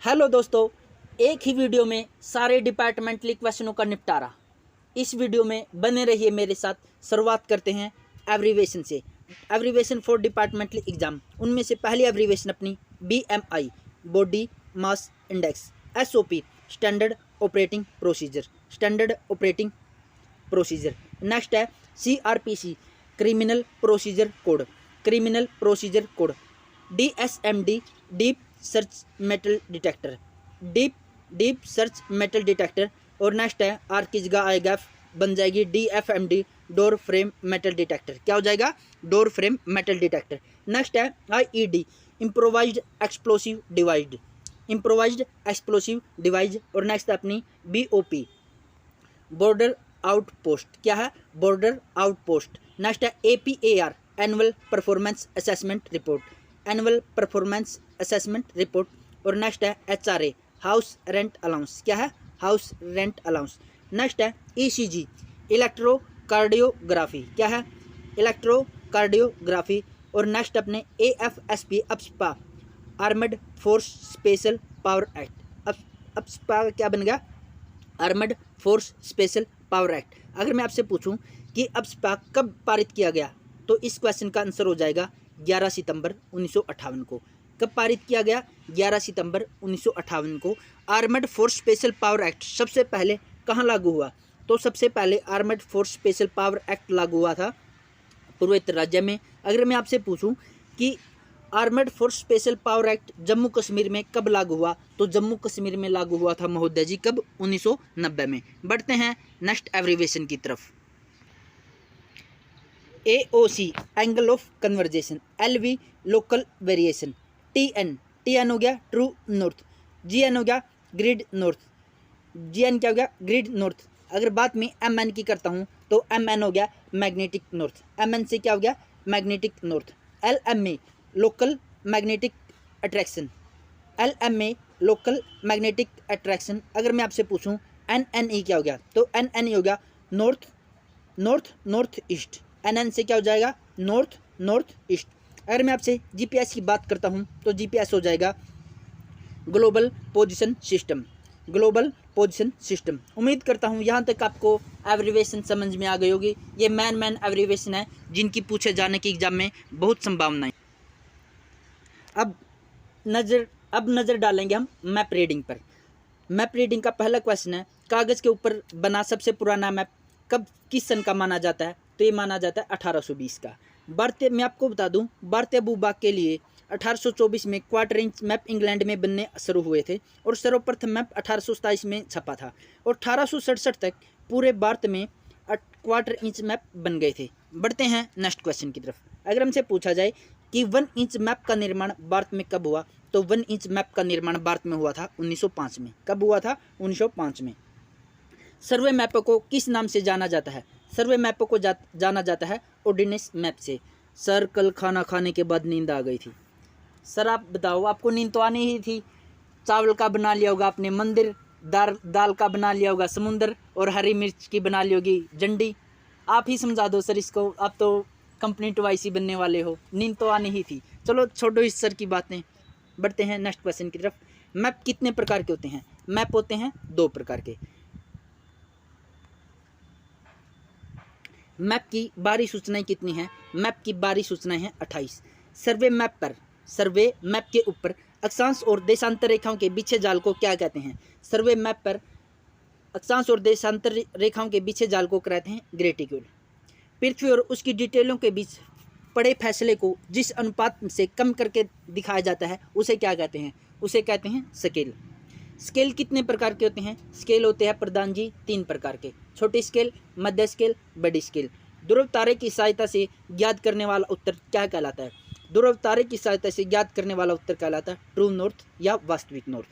Hello दोस्तों, एक ही video में सारे डिपार्टमेंटली क्वेश्चनों का निपटारा। इस वीडियो में बने रहिए मेरे साथ। शुरुआत करते हैं एब्रीवेशन से। एब्रीवेशन फॉर डिपार्टमेंटली एग्जाम, उनमें से पहली एब्रीवेशन अपनी BMI body mass index, SOP standard operating procedure, standard operating procedure. Next है CRPC criminal procedure code, criminal procedure code. DSMD deep search metal detector, deep search metal detector. और next है are की जगह आएगा बन जाएगी DFMD door frame metal detector. क्या हो जाएगा? Door frame metal detector. Next है IED improvised explosive device, improvised explosive device. और नेक्स्ट है अपनी BOP बॉर्डर आउटपोस्ट। क्या है? Border outpost. नेक्स्ट है APAR annual performance assessment report, annual performance assessment report. और नेक्स्ट है HRA हाउस रेंट अलाउंस। क्या है? House rent allowance. नेक्स्ट है ECG इलेक्ट्रोकार्डियोग्राफी। क्या है? इलेक्ट्रोकार्डियोग्राफी। और नेक्स्ट अपने AFSP AFSPA armed force special power act. AFSPA क्या बन गया? Armed force special power act. अगर मैं आपसे पूछूं कि अपस्पा कब पारित किया गया, तो इस क्वेश्चन का आंसर हो जाएगा 11 सितंबर 1958 को। कब पारित किया गया? 11 सितंबर 1958 को। Armed force special power act सबसे पहले कहाँ लागू हुआ? तो सबसे पहले armed force special power act लागू हुआ था पूर्वोत्तर राज्य में। अगर मैं आपसे पूछूं कि armed force special power act Jammu Kashmir में कब लागू हुआ, तो जम्मू कश्मीर में लागू हुआ था महोदय जी कब? 1990 में। बढ़ते हैं नेक्स्ट एब्रीवेशन की तरफ। AOC angle of conversation, LV local variation, TN हो गया ट्रू नॉर्थ, GN हो गया ग्रिड नॉर्थ, GN क्या हो गया? Grid north. अगर बात में MN की करता हूँ तो MN हो गया मैग्नेटिक नॉर्थ, MN से क्या हो गया? Magnetic north. LMA local magnetic attraction, LMA local magnetic attraction. अगर मैं आपसे पूछूं NNE क्या हो गया, तो NNE हो गया north north north east. NN से क्या हो जाएगा? North north east. अगर मैं आपसे GPS की बात करता हूं तो GPS हो जाएगा global position system, global position system. उम्मीद करता हूं यहां तक आपको एब्रीवेशन समझ में आ गई होगी। ये मैन एब्रीवेशन है जिनकी पूछे जाने की एग्जाम में बहुत संभावनाएं। अब नज़र डालेंगे हम मैप रीडिंग पर। मैप रीडिंग का पहला क्वेश्चन है, कागज़ के ऊपर बना सबसे पुराना मैप कब किस सन का माना जाता है? तो ये माना जाता है 1820 का। भारतीय, मैं आपको बता दूं, भारतीय भूभाग के लिए 1824 में क्वार्टर इंच मैप इंग्लैंड में बनने शुरू हुए थे और सर्वप्रथम मैप 1827 में छपा था और 1867 तक पूरे भारत में क्वार्टर इंच मैप बन गए थे। बढ़ते हैं नेक्स्ट क्वेश्चन की तरफ। अगर हमसे पूछा जाए कि 1 इंच मैप का निर्माण भारत में कब हुआ, तो 1 इंच मैप का निर्माण भारत में हुआ था 1905 में। कब हुआ था? 1905 में। सर्वे मैपों को किस नाम से जाना जाता है? सर्वे मैपों को जाना जाता है ऑर्डिनेंस मैप से। सर कल खाना खाने के बाद नींद आ गई थी। सर आप बताओ, आपको नींद तो आनी ही थी। चावल का बना लिया होगा आपने मंदिर, दाल का बना लिया होगा समुंदर, और हरी मिर्च की बना ली होगी झंडी। आप ही समझा दो सर इसको, आप तो कंपनी टवाइसी बनने वाले हो। नींद तो आनी ही थी। चलो छोड़ो इस सर की बातें, बढ़ते हैं नेक्स्ट क्वेश्चन की तरफ। मैप कितने प्रकार के होते हैं? मैप होते हैं 2 प्रकार के। मैप की बाहरी सूचनाएं कितनी हैं? मैप की बाहरी सूचनाएं हैं 28। सर्वे मैप के ऊपर अक्षांश और देशांतर रेखाओं के बीचे जाल को क्या कहते हैं? सर्वे मैप पर अक्षांश और देशांतर रेखाओं के बीचे जाल को कहते हैं ग्रेटिट्यूड। पृथ्वी और उसकी डिटेलों के बीच पड़े फैसले को जिस अनुपात से कम करके दिखाया जाता है उसे क्या कहते हैं? उसे कहते हैं स्केल। स्केल कितने प्रकार के होते हैं? स्केल होते हैं प्रधान जी 3 प्रकार के, छोटी स्केल, मध्य स्केल, बड़ी स्केल। ध्रुव तारे की सहायता से ज्ञात करने वाला उत्तर क्या कहलाता है? ध्रुव तारे की सहायता से ज्ञात करने वाला उत्तर कहलाता है ट्रू नॉर्थ या वास्तविक नॉर्थ।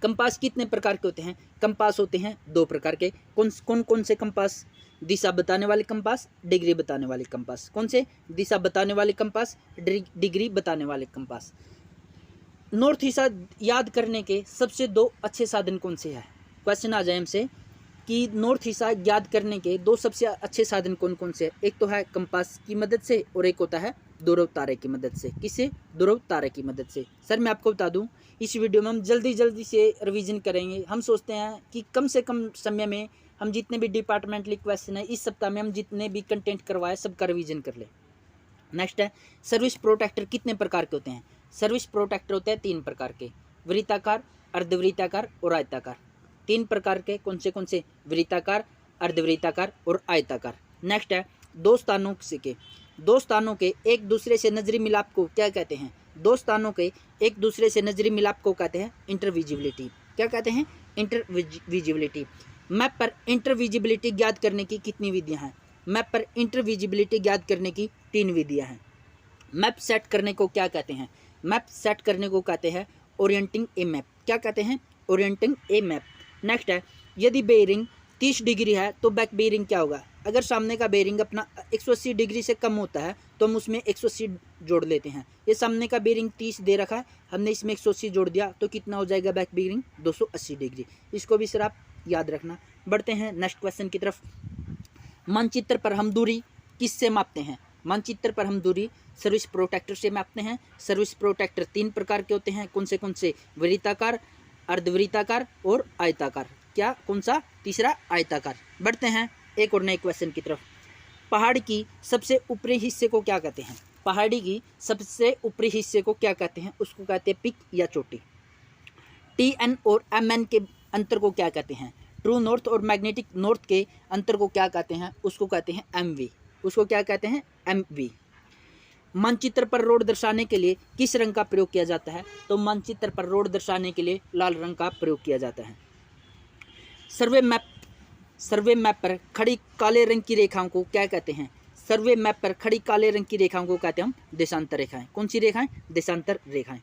कंपास कितने प्रकार के होते हैं? कंपास होते हैं 2 प्रकार के। कौन से कंपास? दिशा बताने वाले कंपास, डिग्री बताने वाले कंपास। कौन से? दिशा बताने वाले कंपास, डिग्री बताने वाले कंपास। नॉर्थ दिशा याद करने के सबसे 2 अच्छे साधन कौन से हैं? क्वेश्चन आ जाए हमसे कि नॉर्थ दिशा याद करने के 2 सबसे अच्छे साधन कौन कौन से हैं? एक तो है कंपास की मदद से और एक होता है ध्रुव तारे की मदद से। किससे? ध्रुव तारे की मदद से। सर मैं आपको बता दूं, इस वीडियो में हम जल्दी से रिवीजन करेंगे। हम सोचते हैं कि कम से कम समय में हम जितने भी डिपार्टमेंटली क्वेश्चन है इस सप्ताह में हम जितने भी कंटेंट करवाए सबका रिवीजन कर ले। नेक्स्ट है, सर्विस प्रोटेक्टर कितने प्रकार के होते हैं? सर्विस प्रोटेक्टर होते हैं 3 प्रकार के, वृत्ताकार, अर्धवृत्ताकार और आयताकार। 3 प्रकार के कौन से? वृत्ताकार, अर्धवृत्ताकार और आयताकार। नेक्स्ट है, दो स्थानों के एक दूसरे से नजरी मिलाप को क्या कहते हैं? दो स्थानों के एक दूसरे से नजरी मिलाप को कहते हैं इंटरविजिबिलिटी। क्या कहते हैं? इंटरविजिबिलिटी। मैप पर इंटरविजिबिलिटी ज्ञात करने की कितनी विधियां हैं? मैप पर इंटरविजिबिलिटी ज्ञात करने की 3 विधियां हैं। मैप सेट करने को क्या कहते हैं? मैप सेट करने को कहते हैं ओरिएंटिंग ए मैप। क्या कहते हैं? ओरिएंटिंग ए मैप। नेक्स्ट है, यदि बेयरिंग 30 डिग्री है तो बैक बेयरिंग क्या होगा? अगर सामने का बेयरिंग अपना 180 डिग्री से कम होता है तो हम उसमें 180 जोड़ लेते हैं। ये सामने का बेयरिंग 30 दे रखा है, हमने इसमें 180 जोड़ दिया तो कितना हो जाएगा बैक बेयरिंग? 280 डिग्री। इसको भी सर आप याद रखना। बढ़ते हैं नेक्स्ट क्वेश्चन की तरफ। मानचित्र पर हम दूरी किससे मापते हैं? मानचित्र पर हम दूरी सर्विस प्रोटेक्टर से मापते हैं। सर्विस प्रोटेक्टर 3 प्रकार के होते हैं। कौन से? वृत्ताकार, अर्धवृत्ताकार और आयताकार। क्या? कौन सा? तीसरा, आयताकार। बढ़ते हैं एक और नए क्वेश्चन की तरफ। पहाड़ की सबसे ऊपरी हिस्से को क्या कहते हैं? पहाड़ी की सबसे ऊपरी हिस्से को क्या कहते हैं? उसको कहते हैं पिक या चोटी। TN और MN के अंतर को क्या कहते हैं? ट्रू नॉर्थ और मैग्नेटिक नॉर्थ के अंतर को क्या कहते हैं? उसको कहते हैं MV। उसको क्या कहते हैं? MV। मानचित्र पर रोड दर्शाने के लिए किस रंग का प्रयोग किया जाता है? तो मानचित्र पर रोड दर्शाने के लिए लाल रंग का प्रयोग किया जाता है। सर्वे मैप पर खड़ी काले रंग की रेखाओं को क्या कहते हैं? सर्वे मैप पर खड़ी काले रंग की रेखाओं को कहते हैं हम देशांतर रेखाएं। कौन सी रेखाएं? देशांतर रेखाएं।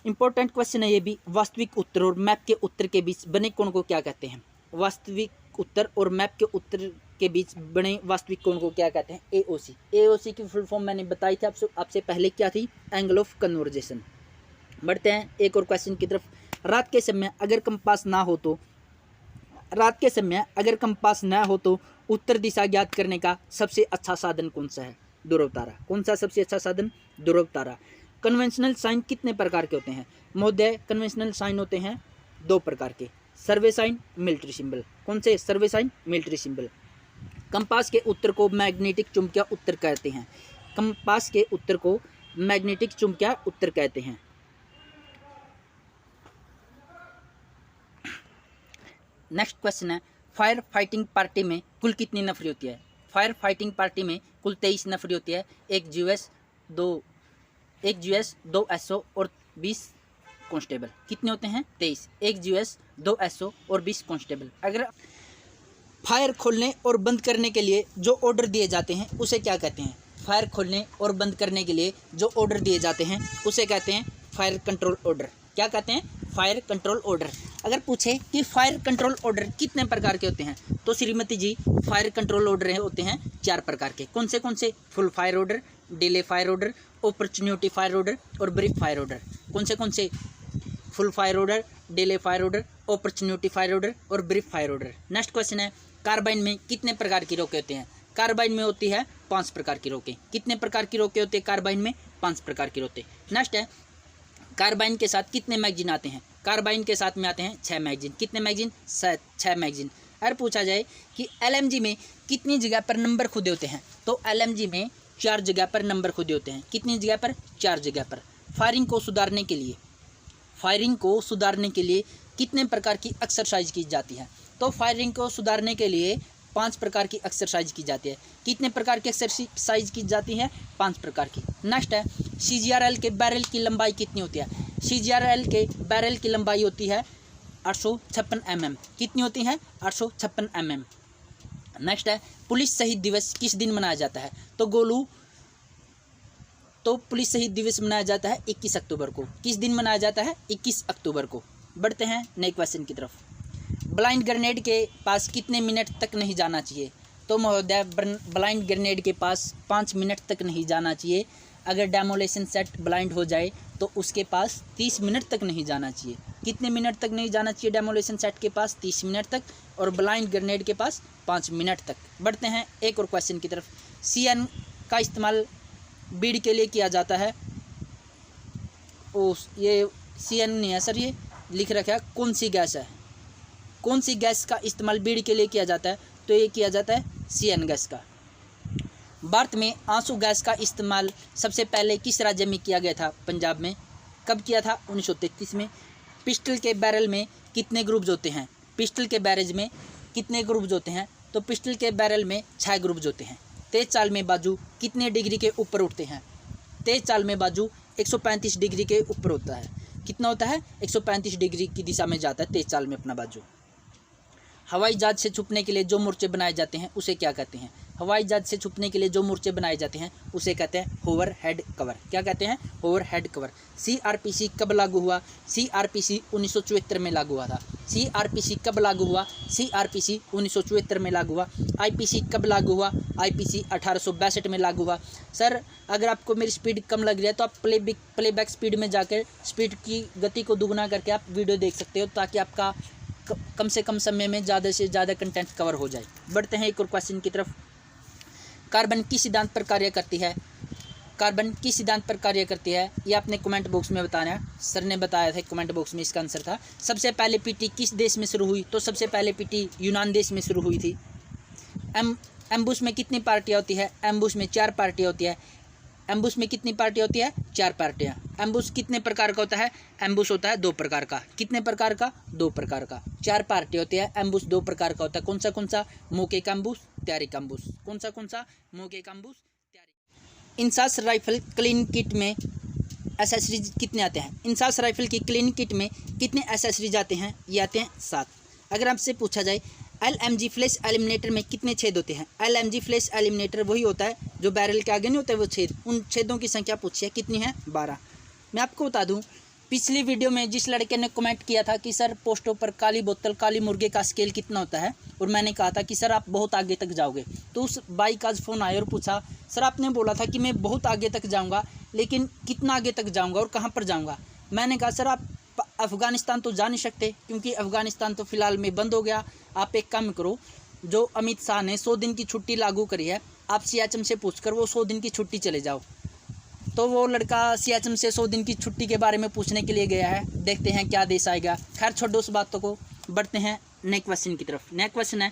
इंपॉर्टेंट क्वेश्चन है ये भी। वास्तविक उत्तर और मैप के उत्तर के बीच बने कोण को क्या कहते हैं? वास्तविक उत्तर और मैप के उत्तर के बीच बने वास्तविक कोण को क्या कहते हैं? AOC। AOC की फुल फॉर्म मैंने बताई थी आपसे पहले, क्या थी? Angle of conversation. बढ़ते हैं एक और क्वेश्चन की तरफ। रात के समय अगर कंपास ना हो तो उत्तर दिशा ज्ञात करने का सबसे अच्छा साधन कौन सा है? ध्रुव तारा। कौन सा सबसे अच्छा साधन? ध्रुव तारा। कन्वेंशनल साइन कितने प्रकार के होते हैं? महोदय, कन्वेंशनल साइन होते हैं 2 प्रकार के, सर्वे साइन, मिलिट्री सिंबल। कौन से? सर्वे साइन, मिलिट्री सिंबल। कंपास के उत्तर को मैग्नेटिक चुंबकीय उत्तर कहते हैं। कंपास के उत्तर को मैग्नेटिक चुंबकीय उत्तर कहते हैं। नेक्स्ट क्वेश्चन है, फायर फाइटिंग पार्टी में कुल कितनी नफरी होती है? फायर फाइटिंग पार्टी में कुल 23 नफरी होती है। 1 GS, 2 SO और 20 कांस्टेबल। कितने होते हैं? 23। 1 GS, 2 SO और 20 कांस्टेबल। अगर फायर खोलने और बंद करने के लिए जो ऑर्डर दिए जाते हैं उसे क्या कहते हैं? फायर खोलने और बंद करने के लिए जो ऑर्डर दिए जाते हैं उसे कहते हैं फायर कंट्रोल ऑर्डर। क्या कहते हैं? Fire control order. अगर पूछे कि फायर कंट्रोल ऑर्डर कितने प्रकार के होते हैं तो Shrimati ji, fire control order होते हैं 4 प्रकार के। कौन से? Full fire order, delay fire order, opportunity fire order और ब्रीफ फायर ऑर्डर। कौन से? Full fire order, delay fire order, opportunity fire order और brief fire order. Next question है, कार्बाइन में कितने प्रकार की रोके होते हैं? कार्बाइन में होती है 5 प्रकार की रोके। कितने प्रकार की रोके होते हैं कार्बाइन में? 5 प्रकार की रोके। नेक्स्ट है, कार्बाइन के साथ कितने मैगजीन आते हैं? कार्बाइन के साथ में आते हैं 6 मैगजीन। कितने मैगजीन? 6 मैगजीन। अगर पूछा जाए कि LMG में कितनी जगह पर नंबर खुदे होते हैं तो LMG में 4 जगह पर नंबर खुदे होते हैं। कितनी जगह पर? 4 जगह पर। फायरिंग को सुधारने के लिए कितने प्रकार की एक्सरसाइज की जाती है? तो फायरिंग को सुधारने के लिए 5 प्रकार की एक्सरसाइज की जाती है। कितने प्रकार की एक्सरसाइज की जाती है? 5 प्रकार की। नेक्स्ट है, CGRL के बैरल की लंबाई कितनी होती है? CGRL के बैरल की लंबाई होती है 856 mm। कितनी होती है? 856 mm। नेक्स्ट है, पुलिस शहीद दिवस किस दिन मनाया जाता है? तो पुलिस शहीद दिवस मनाया जाता है 21 अक्टूबर को। किस दिन मनाया जाता है? 21 अक्टूबर को। बढ़ते हैं नए क्वेश्चन की तरफ। ब्लाइंड ग्रेनेड के पास कितने मिनट तक नहीं जाना चाहिए? तो महोदय, ब्लाइंड ग्रेनेड के पास 5 मिनट तक नहीं जाना चाहिए। अगर डेमोलेशन सेट ब्लाइंड हो जाए तो उसके पास 30 मिनट तक नहीं जाना चाहिए। कितने मिनट तक नहीं जाना चाहिए डेमोलेशन सेट के पास? 30 मिनट तक। और ब्लाइंड ग्रेनेड के पास 5 मिनट तक। बढ़ते हैं एक और क्वेश्चन की तरफ। CN का इस्तेमाल बीड के लिए किया जाता है? ये CN नहीं है सर, ये लिख रखा है कौन सी गैस है, कौन सी गैस का इस्तेमाल बीड के लिए किया जाता है? तो ये किया जाता है CN गैस का। भारत में आंसू गैस का इस्तेमाल सबसे पहले किस राज्य में किया गया था? पंजाब में। कब किया था? 1933 में। पिस्टल के बैरल में कितने ग्रुप्स होते हैं? पिस्टल के बैरेज में कितने ग्रुप्स होते हैं? तो पिस्टल के बैरल में 6 ग्रुप्स होते हैं। तेज चाल में बाजू कितने डिग्री के ऊपर उठते हैं? तेज चाल में बाजू 135 डिग्री के ऊपर होता है। कितना होता है? 135 डिग्री की दिशा में जाता है तेज चाल में अपना बाजू। हवाई जहाज से छुपने के लिए जो मोर्चे बनाए जाते हैं उसे क्या कहते हैं? हवाई जहाज से छुपने के लिए जो मोर्चे बनाए जाते हैं उसे कहते हैं होवर हेड कवर। क्या कहते हैं? Hover head cover. CRPC कब लागू हुआ? CRPC 1974 में लागू हुआ था। CRPC कब लागू हुआ? CRPC 1974 में लागू हुआ। IPC कब लागू हुआ? IPC 1862 में लागू हुआ। सर अगर आपको मेरी स्पीड कम लग रही है तो आप प्लेबैक स्पीड में जाकर स्पीड की गति को दुगना करके आप वीडियो देख सकते हो, ताकि आपका कम से कम समय में ज़्यादा से ज़्यादा कंटेंट कवर हो जाए। बढ़ते हैं एक और क्वेश्चन की तरफ। कार्बन किस सिद्धांत पर कार्य करती है? कार्बन किस सिद्धांत पर कार्य करती है? ये आपने कमेंट बॉक्स में बताना है। सर ने बताया था कमेंट बॉक्स में, इसका आंसर था। सबसे पहले पीटी किस देश में शुरू हुई? तो सबसे पहले पीटी यूनान देश में शुरू हुई थी। एम्बुश में कितनी पार्टियाँ होती है? एम्बुश में 4 पार्टियाँ होती है। एम्बुश में कितनी पार्टी होती है? 4 पार्टियाँ। एम्बुश कितने प्रकार का होता है? एम्बुश होता है 2 प्रकार का। कितने प्रकार का? 2 प्रकार का। 4 पार्टी होती है। एम्बुश 2 प्रकार का होता है। कौन सा? मौके का एम्बुश, तैयारी का एम्बुश। कौन सा? मौके का एम्बुश, तैयारी। इंसास राइफल क्लीन किट में एसेसरीज कितने आते हैं? इंसास राइफल की क्लीन किट में कितने एसेसरीज आते हैं? ये आते हैं 7। अगर आपसे पूछा जाए LMG फ्लैश एलिमिनेटर में कितने छेद होते हैं? LMG फ्लैश एलिमिनेटर वही होता है जो बैरल के आगे नहीं होता है वो छेद, उन छेदों की संख्या पूछी है, कितनी है? 12। मैं आपको बता दूं, पिछली वीडियो में जिस लड़के ने कमेंट किया था कि सर पोस्टों पर काली बोतल काली मुर्गे का स्केल कितना होता है, और मैंने कहा था कि सर आप बहुत आगे तक जाओगे, तो उस बाई का आज फ़ोन आया और पूछा सर आपने बोला था कि मैं बहुत आगे तक जाऊँगा, लेकिन कितना आगे तक जाऊँगा और कहाँ पर जाऊँगा? मैंने कहा सर आप अफ़गानिस्तान तो जा नहीं सकते, क्योंकि अफ़गानिस्तान तो फ़िलहाल में बंद हो गया। आप एक काम करो, जो अमित शाह ने 100 दिन की छुट्टी लागू करी है, आप CHM से पूछकर वो 100 दिन की छुट्टी चले जाओ। तो वो लड़का CHM से 100 दिन की छुट्टी के बारे में पूछने के लिए गया है। देखते हैं क्या देश आएगा। खैर छोड़ो उस बातों को, बढ़ते हैं नेक्स्ट क्वेश्चन की तरफ। नेक्स्ट क्वेश्चन है,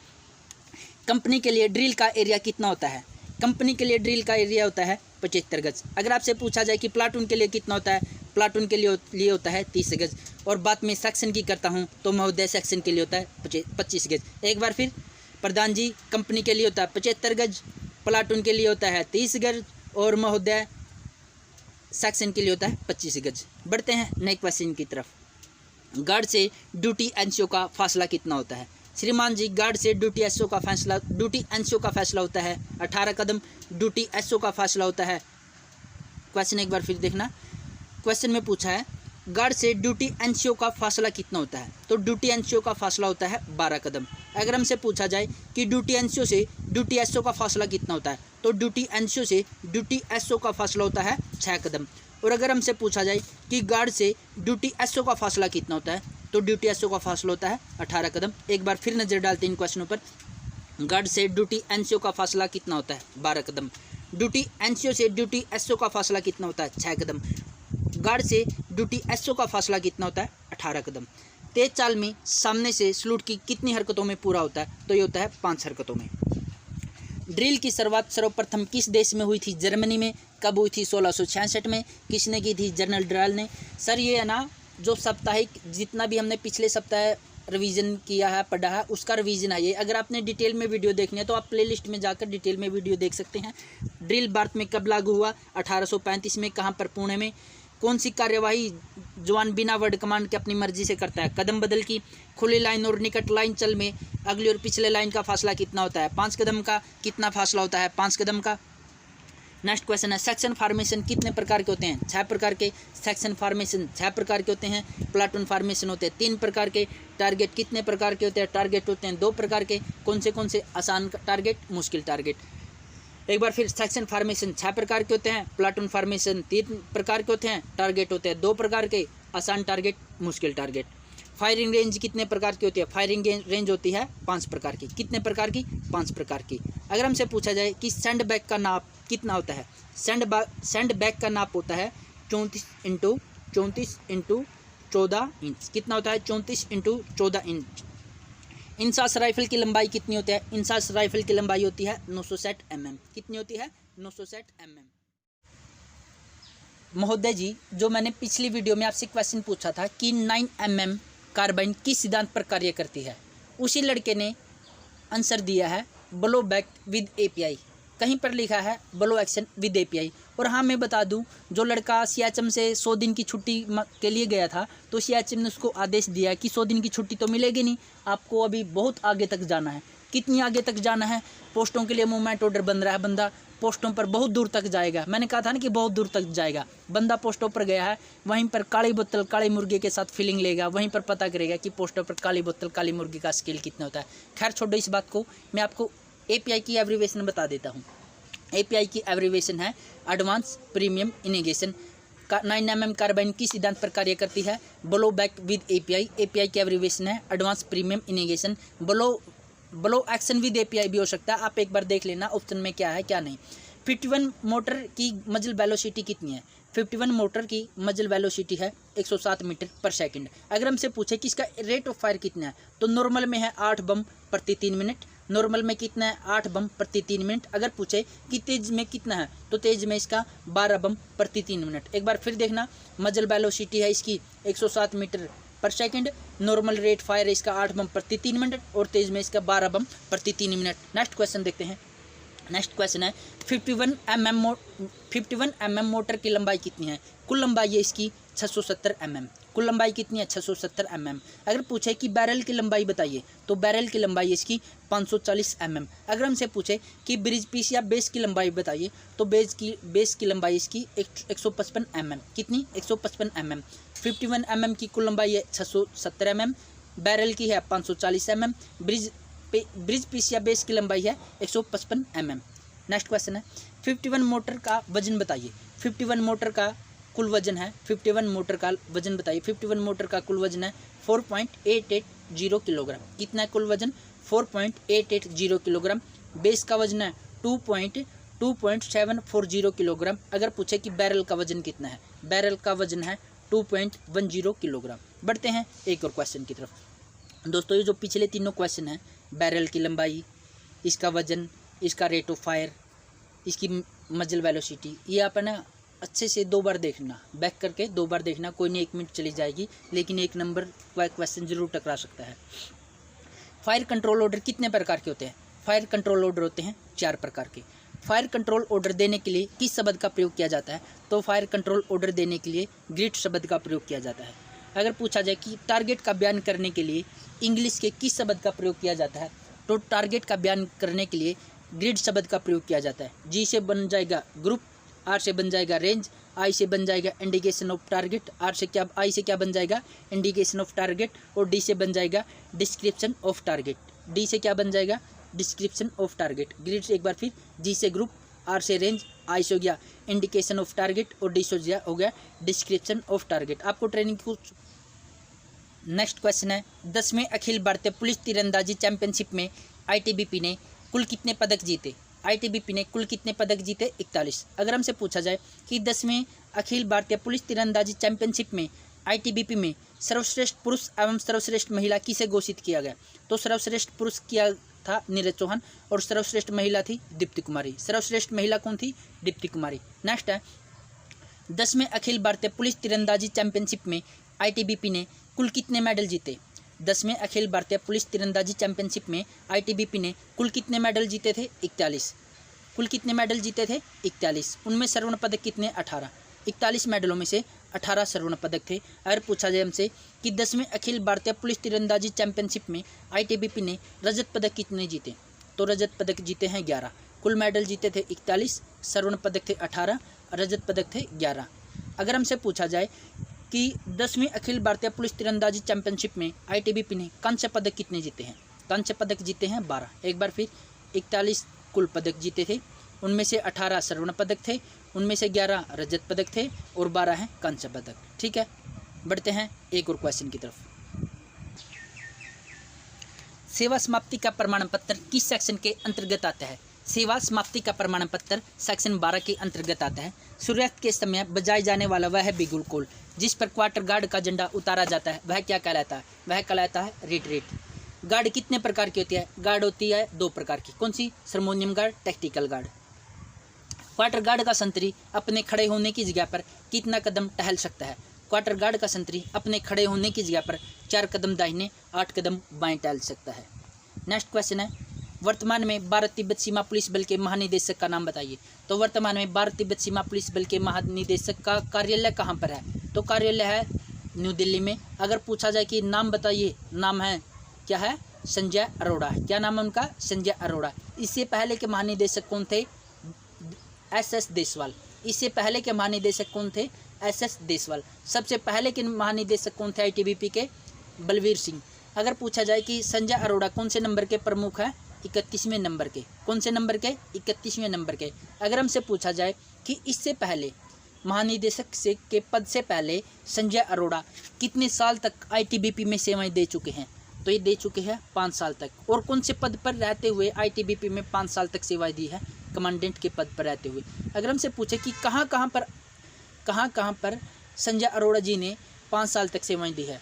कंपनी के लिए ड्रिल का एरिया कितना होता है? कंपनी के लिए ड्रिल का एरिया होता है 75 गज। अगर आपसे पूछा जाए कि प्लाटून के लिए कितना होता है? प्लाटून के लिए होता है 30 गज। और बात मैं सेक्शन की करता हूं तो महोदय सेक्शन के लिए होता है 25 गज। एक बार फिर, प्रधान जी कंपनी के लिए होता है 75 गज, प्लाटून के लिए होता है 30 गज, और महोदय सेक्शन के लिए होता है 25 गज। बढ़ते हैं नेक्स्ट क्वेश्चन की तरफ। गार्ड से ड्यूटी एनसीओ का फासला कितना होता है? श्रीमान जी, गार्ड से ड्यूटी एनसीओ का फैसला होता है 18 कदम। ड्यूटी एसओ का फासला होता है, क्वेश्चन एक बार फिर देखना, क्वेश्चन में पूछा है गार्ड से ड्यूटी एनसीओ का फासला कितना होता है? तो ड्यूटी एनसीओ का फासला होता है 12 कदम। अगर हमसे पूछा जाए कि ड्यूटी एनसीओ से ड्यूटी एसओ का फासला कितना होता है, तो ड्यूटी एनसीओ से ड्यूटी एसओ का फासला होता है 6 कदम। और अगर हमसे पूछा जाए कि गार्ड से ड्यूटी एसओ का फासला कितना होता है, तो ड्यूटी एसओ का फासला होता है 18 कदम। एक बार फिर नज़र डालते हैं इन क्वेश्चनों पर। गार्ड से ड्यूटी एनसीओ का फासला कितना होता है? 12 कदम। ड्यूटी एनसीओ से ड्यूटी एसओ का फासला कितना होता है? 6 कदम। गार्ड से ड्यूटी एसओ का फासला कितना होता है? 18 कदम। तेज चाल में सामने से सलूट की कितनी हरकतों में पूरा होता है? तो ये होता है 5 हरकतों में। ड्रिल की शुरुआत सर्वप्रथम किस देश में हुई थी? जर्मनी में। कब हुई थी? 1666 में। किसने की थी? जनरल ड्रायल ने। सर ये है ना, जो साप्ताहिक जितना भी हमने पिछले सप्ताह रिवीजन किया है, पढ़ा है, उसका रिवीजन है ये। अगर आपने डिटेल में वीडियो देखनी है तो आप प्लेलिस्ट में जाकर डिटेल में वीडियो देख सकते हैं। ड्रिल भारत में कब लागू हुआ? 1835 में। कहाँ पर? पुणे में। कौन सी कार्यवाही जवान बिना वर्ड कमांड के अपनी मर्जी से करता है? कदम बदल की। खुली लाइन और निकट लाइन चल में अगली और पिछले लाइन का फासला कितना होता है? 5 कदम का। कितना फासला होता है? 5 कदम का। नेक्स्ट क्वेश्चन है, सेक्शन फॉर्मेशन कितने प्रकार के होते हैं? 6 प्रकार के। सेक्शन फॉर्मेशन 6 प्रकार के होते हैं। प्लाटून फॉर्मेशन होते हैं 3 प्रकार के। टारगेट कितने प्रकार के होते हैं? टारगेट होते हैं 2 प्रकार के। कौन से? आसान टारगेट, मुश्किल टारगेट। एक बार फिर, सेक्शन फॉर्मेशन 6 प्रकार के होते हैं। प्लाटून फॉर्मेशन 3 प्रकार के होते हैं। टारगेट होते हैं 2 प्रकार के, आसान टारगेट, मुश्किल टारगेट। फायरिंग रेंज कितने प्रकार की होती है? फायरिंग रेंज होती है 5 प्रकार की। कितने प्रकार की? 5 प्रकार की। अगर हमसे पूछा जाए कि सैंड बैग का नाप कितना होता है? सैंड बैग का नाप होता है 34 इंटू 14 इंच। कितना होता है? 34 इंटू 14 इंच। इंसास राइफल की लंबाई कितनी होती है? इंसास राइफल की लंबाई होती है 960 mm। कितनी होती है? 960 mm। महोदय जी, जो मैंने पिछली वीडियो में आपसे क्वेश्चन पूछा था कि 9 mm कार्बाइन किस सिद्धांत पर कार्य करती है, उसी लड़के ने आंसर दिया है ब्लो बैक विद एपीआई। कहीं पर लिखा है ब्लो एक्शन विद एपीआई। और हाँ, मैं बता दूं, जो लड़का सियाचिन से 100 दिन की छुट्टी के लिए गया था, तो सियाचिन ने उसको आदेश दिया कि 100 दिन की छुट्टी तो मिलेगी नहीं, आपको अभी बहुत आगे तक जाना है। कितनी आगे तक जाना है? पोस्टों के लिए मूवमेंट ऑर्डर बन रहा है, बंदा पोस्टों पर बहुत दूर तक जाएगा। मैंने कहा था ना कि बहुत दूर तक जाएगा। बंदा पोस्टों पर गया है, वहीं पर काली बोतल काली मुर्गी के साथ फीलिंग लेगा, वहीं पर पता करेगा कि पोस्टों पर काली बोतल काली मुर्गी का स्केल कितना होता है। खैर छोड़ो इस बात को, मैं आपको एपीआई की एब्रीवेशन बता देता हूँ। एपीआई की एब्रीवेशन है advance premium ignition. 9 mm carbine की सिद्धांत पर कार्य करती है blow back with API. API की एब्रीवेशन है advance premium ignition. Blow action with API भी हो सकता है, आप एक बार देख लेना ऑप्शन में क्या है क्या नहीं। 51 मोटर की मजल वेलोसिटी कितनी है? 51 मोटर की मजल वेलोसिटी है 107 मीटर पर सेकंड। अगर हमसे पूछे कि इसका रेट ऑफ फायर कितना है, तो नॉर्मल में है 8 बम प्रति 3 मिनट। नॉर्मल में कितना है? 8 बम प्रति 3 मिनट। अगर पूछे कि तेज में कितना है, तो तेज में इसका 12 बम प्रति 3 मिनट। एक बार फिर देखना, मजल वेलोसिटी है इसकी 107 मीटर पर सेकंड, नॉर्मल रेट फायर है इसका 8 बम प्रति 3 मिनट, और तेज में इसका 12 बम प्रति 3 मिनट। नेक्स्ट क्वेश्चन देखते हैं। नेक्स्ट क्वेश्चन है 51 mm मोटर की लंबाई कितनी है? कुल लंबाई है इसकी 670 mm। कुल लंबाई कितनी है? 670 mm। अगर पूछे कि बैरल की लंबाई बताइए, तो बैरल की लंबाई इसकी 540 mm। अगर हमसे पूछे कि ब्रिज पीस या बेस की लंबाई बताइए, तो बेस की लंबाई इसकी 155 mm। कितनी? 155 mm। 51 mm की कुल लंबाई है 670 mm, बैरल की है 540 mm, ब्रिज पीस या बेस की लंबाई है 155 mm। नेक्स्ट क्वेश्चन है 51 मोटर का वजन बताइए। 51 मोटर का कुल वजन है 51 मोटर का वजन बताइए। 51 मोटर का कुल वजन है 4.880 किलोग्राम। कितना है कुल वजन? 4.880 किलोग्राम। बेस का वजन है 2.740 किलोग्राम। अगर पूछे कि बैरल का वजन कितना है, बैरल का वजन है 2.10 किलोग्राम। बढ़ते हैं एक और क्वेश्चन की तरफ। दोस्तों, ये जो पिछले तीनों क्वेश्चन हैं, बैरल की लंबाई, इसका वजन, इसका रेट ऑफ फायर, इसकी मजल वेलोसिटी, ये आप ना अच्छे से 2 बार देखना, बैक करके 2 बार देखना। कोई नहीं 1 मिनट चली जाएगी, लेकिन 1 नंबर क्वेश्चन जरूर टकरा सकता है। फायर कंट्रोल ऑर्डर कितने प्रकार के होते हैं? फायर कंट्रोल ऑर्डर होते हैं 4 प्रकार के। फायर कंट्रोल ऑर्डर देने के लिए किस शब्द का प्रयोग किया जाता है? तो फायर कंट्रोल ऑर्डर देने के लिए ग्रिड शब्द का प्रयोग किया जाता है। अगर पूछा जाए कि टारगेट का बयान करने के लिए इंग्लिश के किस शब्द का प्रयोग किया जाता है, तो टारगेट का बयान करने के लिए ग्रिड शब्द का प्रयोग किया जाता है। जी से बन जाएगा ग्रुप, आर से बन जाएगा रेंज, आई से बन जाएगा इंडिकेशन ऑफ टारगेट, आई से क्या बन जाएगा? इंडिकेशन ऑफ टारगेट, और डी से बन जाएगा डिस्क्रिप्शन ऑफ टारगेट। डी से क्या बन जाएगा? Description of target. ग्रिड से एक बार फिर, जी से ग्रुप, आर से रेंज, आई से हो गया इंडिकेशन ऑफ टारगेट, और डी से हो गया डिस्क्रिप्शन ऑफ टारगेट। आपको ट्रेनिंग कुछ। नेक्स्ट क्वेश्चन है 10वें अखिल भारतीय पुलिस तीरंदाजी चैंपियनशिप में आईटीबीपी ने कुल कितने पदक जीते? आईटीबीपी ने कुल कितने पदक जीते? 41। अगर हमसे पूछा जाए कि 10वें अखिल भारतीय पुलिस तीरंदाजी चैंपियनशिप में आईटीबीपी में सर्वश्रेष्ठ पुरुष एवं सर्वश्रेष्ठ महिला किसे घोषित किया गया, तो सर्वश्रेष्ठ पुरुष किया था नीरज चौहान, और सर्वश्रेष्ठ महिला थी दीप्ति कुमारी। सर्वश्रेष्ठ महिला कौन थी? दीप्ति कुमारी। नेक्स्ट है 10वें अखिल भारतीय पुलिस तीरंदाजी चैंपियनशिप में आईटीबीपी ने कुल कितने मेडल जीते? 10वें अखिल भारतीय पुलिस तीरंदाजी चैंपियनशिप में आईटीबीपी ने कुल कितने मेडल जीते थे? 41। कुल कितने मेडल जीते थे? 41। उनमें स्वर्ण पदक कितने? 18। 41 मेडलों में से 18 स्वर्ण पदक थे। अगर पूछा जाए हमसे कि 10वें अखिल भारतीय पुलिस तीरंदाजी चैंपियनशिप में आईटीबीपी ने रजत पदक कितने जीते, तो रजत पदक जीते हैं 11। कुल मेडल जीते थे 41, स्वर्ण पदक थे 18, रजत पदक थे 11। अगर हमसे पूछा जाए कि 10वीं अखिल भारतीय पुलिस तीरंदाजी चैंपियनशिप में आईटीबीपी ने कांस्य पदक कितने जीते हैं? कांस्य पदक जीते हैं 12। एक बार फिर 41 कुल पदक जीते थे, उनमें से 18 स्वर्ण पदक थे, उनमें से 11 रजत पदक थे, और 12 हैं कांस्य पदक। ठीक है, बढ़ते हैं एक और क्वेश्चन की तरफ। सेवा समाप्ति का प्रमाण पत्र किस सेक्शन के अंतर्गत आता है? सेवा समाप्ति का प्रमाण पत्र सेक्शन 12 के अंतर्गत आता है। सूर्यास्त के समय बजाए जाने वाला वह बिगुल कॉल जिस पर क्वार्टर गार्ड का झंडा उतारा जाता है वह क्या कहलाता है? वह कहलाता है रिट्रीट। गार्ड कितने प्रकार की होती है? गार्ड होती है 2 प्रकार की। कौन सी? Ceremonial guard, tactical guard. Quarter guard का संतरी अपने खड़े होने की जगह पर कितना कदम टहल सकता है? क्वार्टर गार्ड का संतरी अपने खड़े होने की जगह पर 4 कदम दाहिने 8 कदम बाएं टहल सकता है। नेक्स्ट क्वेश्चन है, वर्तमान में भारत तिब्बत सीमा पुलिस बल के महानिदेशक का नाम बताइए। तो वर्तमान में भारत तिब्बत सीमा पुलिस बल के महानिदेशक का कार्यालय कहाँ पर है? तो कार्यालय है न्यू दिल्ली में। अगर पूछा जाए कि नाम बताइए, नाम है क्या है? संजय अरोड़ा। क्या नाम है उनका? संजय अरोड़ा। इससे पहले के महानिदेशक कौन थे? SS देसवाल। इससे पहले के महानिदेशक कौन थे? SS देसवाल। सबसे पहले के महानिदेशक कौन थे ITBP के? बलवीर सिंह। अगर पूछा जाए कि संजय अरोड़ा कौन से नंबर के प्रमुख है? 31वें नंबर के। कौन से नंबर के? 31वें नंबर के। अगर हमसे पूछा जाए कि इससे पहले महानिदेशक से के पद से पहले संजय अरोड़ा कितने साल तक ITBP में सेवाएं दे चुके हैं? तो ये दे चुके हैं 5 साल तक। और कौन से पद पर रहते हुए ITBP में 5 साल तक सेवाएं दी है? कमांडेंट के पद पर रहते हुए। अगर हमसे पूछे कि कहाँ कहाँ पर संजय अरोड़ा जी ने 5 साल तक सेवाएं दी है,